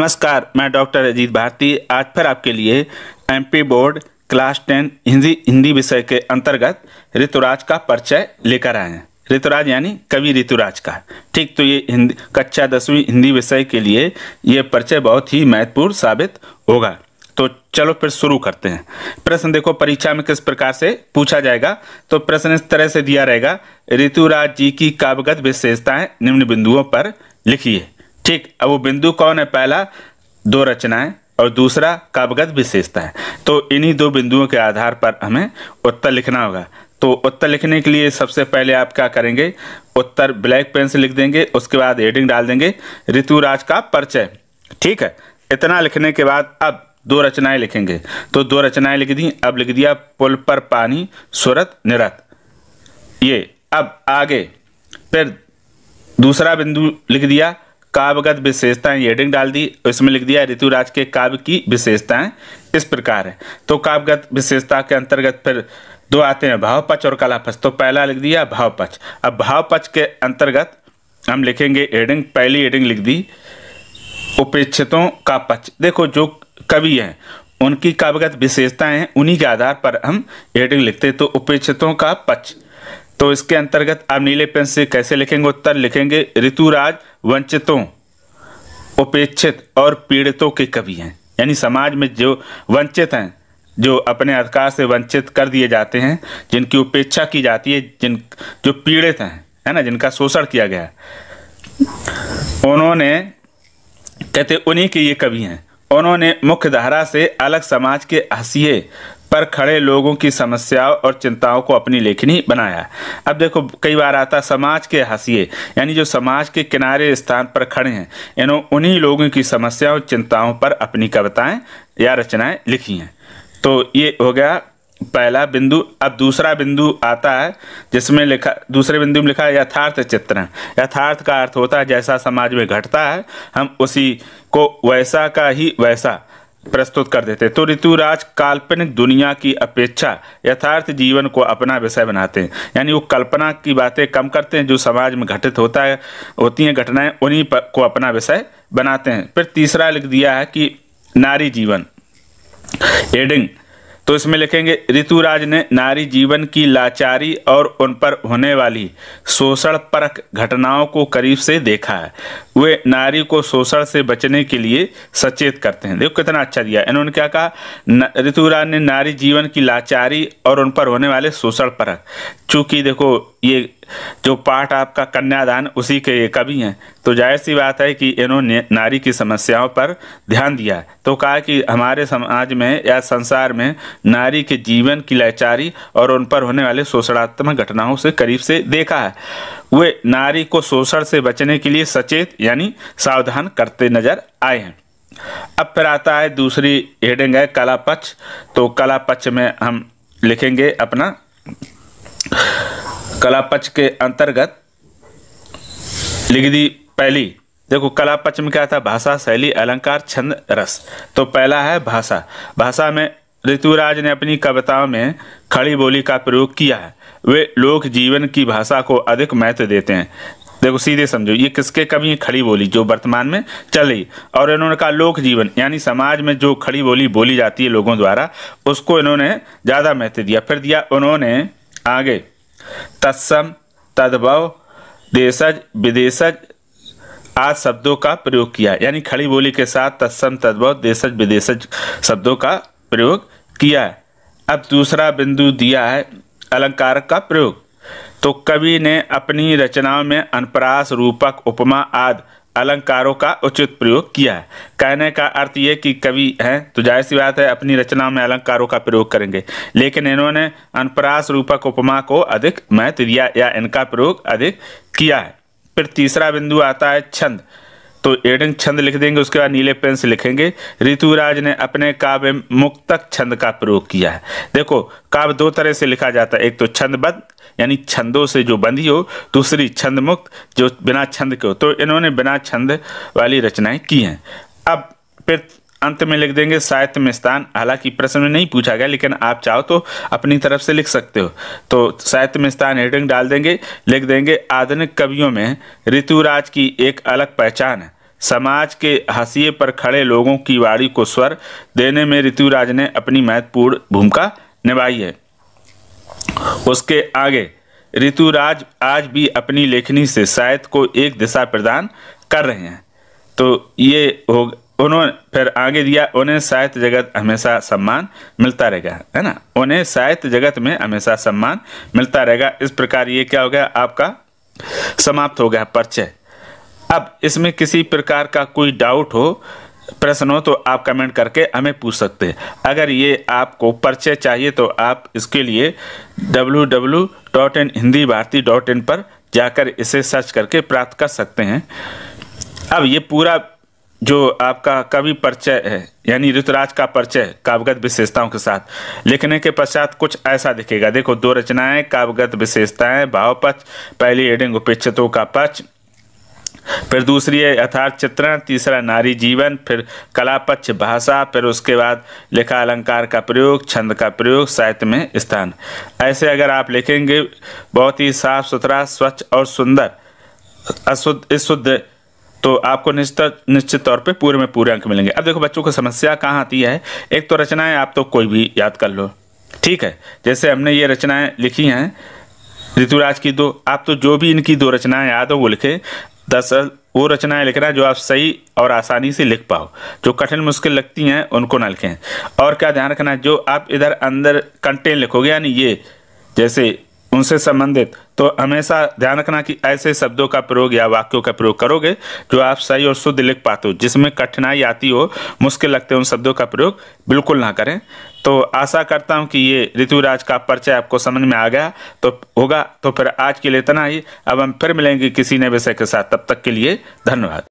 नमस्कार, मैं डॉक्टर अजीत भारती आज फिर आपके लिए एमपी बोर्ड क्लास 10 हिंदी विषय के अंतर्गत ऋतुराज का परिचय लेकर आए हैं। ऋतुराज यानी कवि ऋतुराज का। ठीक, तो ये हिंदी कक्षा 10वीं हिंदी विषय के लिए ये परिचय बहुत ही महत्वपूर्ण साबित होगा। तो चलो फिर शुरू करते हैं। प्रश्न देखो, परीक्षा में किस प्रकार से पूछा जाएगा। तो प्रश्न इस तरह से दिया रहेगा, ऋतुराज जी की काव्यगत विशेषताएं निम्न बिंदुओं पर लिखिए। ठीक, अब वो बिंदु कौन है? पहला दो रचनाएं और दूसरा काव्यगत विशेषता है। तो इन्हीं दो बिंदुओं के आधार पर हमें उत्तर लिखना होगा। तो उत्तर लिखने के लिए सबसे पहले आप क्या करेंगे, उत्तर ब्लैक पेन से लिख देंगे, उसके बाद हेडिंग डाल देंगे ऋतुराज का परिचय। ठीक है, इतना लिखने के बाद अब दो रचनाएं लिखेंगे। तो दो रचनाएं लिख दी। अब लिख दिया पुल पर पानी सुरत निरत। ये अब आगे फिर दूसरा बिंदु लिख दिया काव्यगत विशेषताएं, हेडिंग डाल दी, इसमें लिख दिया ऋतुराज के काव्य की विशेषताएं इस प्रकार है। तो काव्यगत विशेषता के अंतर्गत फिर दो आते हैं, भाव पक्ष और कला पक्ष। तो पहला लिख दिया भाव पक्ष। अब भाव पक्ष के अंतर्गत हम लिखेंगे हेडिंग, पहली हेडिंग लिख दी उपेक्षितों का पक्ष। देखो, जो कवि हैं उनकी काव्यगत विशेषताएं हैं, उन्हीं के आधार पर हम हेडिंग लिखते हैं। तो उपेक्षितों का पक्ष। तो इसके अंतर्गत आप नीले पेन से कैसे लिखेंगे उत्तर? लिखेंगे ऋतुराज वंचितों, उपेक्षित और पीड़ितों के कवि हैं। यानी समाज में जो वंचित हैं, जो अपने अधिकार से वंचित कर दिए जाते हैं, जिनकी उपेक्षा की जाती है, जो पीड़ित हैं, है ना, जिनका शोषण किया गया, उन्होंने कहते उन्हीं के ये कवि हैं। उन्होंने मुख्य धारा से अलग समाज के हाशिए पर खड़े लोगों की समस्याओं और चिंताओं को अपनी लेखनी बनाया। अब देखो, कई बार आता समाज के हाशिए, यानी जो समाज के किनारे स्थान पर खड़े हैं, उन्हीं लोगों की समस्याओं और चिंताओं पर अपनी कविताएं या रचनाएं लिखी हैं। तो ये हो गया पहला बिंदु। अब दूसरा बिंदु आता है जिसमें लिखा, दूसरे बिंदु में लिखा है यथार्थ चित्रण। यथार्थ का अर्थ होता है जैसा समाज में घटता है हम उसी को वैसा का ही वैसा प्रस्तुत कर देते। तो ऋतुराज काल्पनिक दुनिया की अपेक्षा यथार्थ जीवन को अपना विषय बनाते हैं। यानी वो कल्पना की बातें कम करते हैं, जो समाज में घटित होती हैं घटनाएं, उन्हीं पर को अपना विषय बनाते हैं। फिर तीसरा लिख दिया है कि नारी जीवन, हेडिंग। तो इसमें लिखेंगे ऋतुराज ने नारी जीवन की लाचारी और उन पर होने वाली शोषण परक घटनाओं को करीब से देखा है। वे नारी को शोषण से बचने के लिए सचेत करते हैं। देखो कितना अच्छा दिया। इन्होंने क्या कहा, ऋतुराज ने नारी जीवन की लाचारी और उन पर होने वाले शोषण परक। चूंकि देखो, ये जो पाठ आपका कन्यादान, उसी के ये कवि हैं, तो जाहिर सी बात है कि इन्होंने नारी की समस्याओं पर ध्यान दिया। तो कहा कि हमारे समाज में या संसार में नारी के जीवन की लाचारी और उन पर होने वाले शोषणात्मक घटनाओं से करीब से देखा है। वे नारी को शोषण से बचने के लिए सचेत यानी सावधान करते नजर आए हैं। अब फिर आता है दूसरी हेडिंग है कला पक्ष। तो कला पक्ष में हम लिखेंगे अपना, कला पक्ष के अंतर्गत लिख दी पहली। देखो, कला पक्ष में क्या था, भाषा, शैली, अलंकार, छंद, रस। तो पहला है भाषा। भाषा में ऋतुराज ने अपनी कविताओं में खड़ी बोली का प्रयोग किया है। वे लोक जीवन की भाषा को अधिक महत्व देते हैं। देखो, सीधे समझो, ये किसके कवि हैं? खड़ी बोली, जो वर्तमान में चल रही। और इन्होंने कहा लोक जीवन, यानी समाज में जो खड़ी बोली बोली जाती है लोगों द्वारा, उसको इन्होंने ज़्यादा महत्व दिया। फिर दिया उन्होंने आगे तत्सम, तद्भव, देशज, विदेशज आदि शब्दों का प्रयोग किया। यानी खड़ी बोली के साथ तत्सम, तद्भव, देशज, विदेशज शब्दों का प्रयोग किया है। अब दूसरा बिंदु दिया है अलंकार का प्रयोग। तो कवि ने अपनी रचनाओं में अनुप्रास, रूपक, उपमा आदि अलंकारों का उचित प्रयोग किया है। कहने का अर्थ ये कि कवि हैं तो जाहिर सी बात है अपनी रचना में अलंकारों का प्रयोग करेंगे, लेकिन इन्होंने अनुप्रास, रूपक, उपमा को अधिक महत्व दिया या इनका प्रयोग अधिक किया है। फिर तीसरा बिंदु आता है छंद। तो हेडिंग छंद लिख देंगे, उसके बाद नीले पेन से लिखेंगे ऋतुराज ने अपने काव्य में मुक्तक छंद का प्रयोग किया है। देखो, काव्य दो तरह से लिखा जाता है, एक तो छंदबद्ध यानी छंदों से जो बंधी हो, दूसरी छंद मुक्त जो बिना छंद के हो। तो इन्होंने बिना छंद वाली रचनाएं की हैं। अब फिर अंत में लिख देंगे साहित्य में स्थान। हालांकि प्रश्न में नहीं पूछा गया, लेकिन आप चाहो तो अपनी तरफ से लिख सकते हो। तो साहित्य में स्थान हेडिंग डाल देंगे, लिख देंगे आधुनिक कवियों में ऋतुराज की एक अलग पहचान है। समाज के हाशिए पर खड़े लोगों की वाणी को स्वर देने में ऋतुराज ने अपनी महत्वपूर्ण भूमिका निभाई है। उसके आगे ऋतुराज आज भी अपनी लेखनी से साहित्य को एक दिशा प्रदान कर रहे हैं। तो ये हो, उन्होंने फिर आगे दिया, उन्हें साहित्य जगत हमेशा सम्मान मिलता रहेगा, है ना। उन्हें साहित्य जगत में हमेशा सम्मान मिलता रहेगा। इस प्रकार ये क्या हो गया, आपका समाप्त हो गया परिचय। अब इसमें किसी प्रकार का कोई डाउट हो, प्रश्न हो, तो आप कमेंट करके हमें पूछ सकते हैं। अगर ये आपको परिचय चाहिए तो आप इसके लिए www.hindibarti.in पर जाकर इसे सर्च करके प्राप्त कर सकते हैं। अब ये पूरा जो आपका कवि परिचय है, यानी ऋतुराज का परिचय काव्यगत विशेषताओं के साथ लिखने के पश्चात कुछ ऐसा दिखेगा। देखो, 2 रचनाएं, काव्यगत विशेषताएं, भाव पक्ष, पहली हेडिंग उपेक्षितों का पक्ष, फिर दूसरी है यथार्थ चित्रण, तीसरा नारी जीवन, फिर कला पक्ष भाषा, फिर उसके बाद लिखा अलंकार का प्रयोग, छंद का प्रयोग, साहित्य में स्थान। ऐसे अगर आप लिखेंगे बहुत ही साफ सुथरा, स्वच्छ और सुंदर, अशुद्ध शुद्ध, तो आपको निश्चित तौर पे पूरे में पूरे अंक मिलेंगे। अब देखो बच्चों को समस्या कहाँ आती है। एक तो रचनाएं आप तो कोई भी याद कर लो, ठीक है। जैसे हमने ये रचनाएं लिखी हैं ऋतुराज की 2, आप तो जो भी इनकी 2 रचनाएं याद हो वो लिखे। दरअसल वो रचनाएं लिखना जो आप सही और आसानी से लिख पाओ, जो कठिन मुश्किल लगती हैं उनको ना लिखें। और क्या ध्यान रखना, जो आप इधर अंदर कंटेंट लिखोगे, यानी ये जैसे उनसे संबंधित, तो हमेशा ध्यान रखना कि ऐसे शब्दों का प्रयोग या वाक्यों का प्रयोग करोगे जो आप सही और शुद्ध लिख पाते हो। जिसमें कठिनाई आती हो, मुश्किल लगते हो, उन शब्दों का प्रयोग बिल्कुल ना करें। तो आशा करता हूं कि ये ऋतुराज का परिचय आपको समझ में आ गया तो होगा। तो फिर आज के लिए इतना ही। अब हम फिर मिलेंगे किसी नए विषय के साथ। तब तक के लिए धन्यवाद।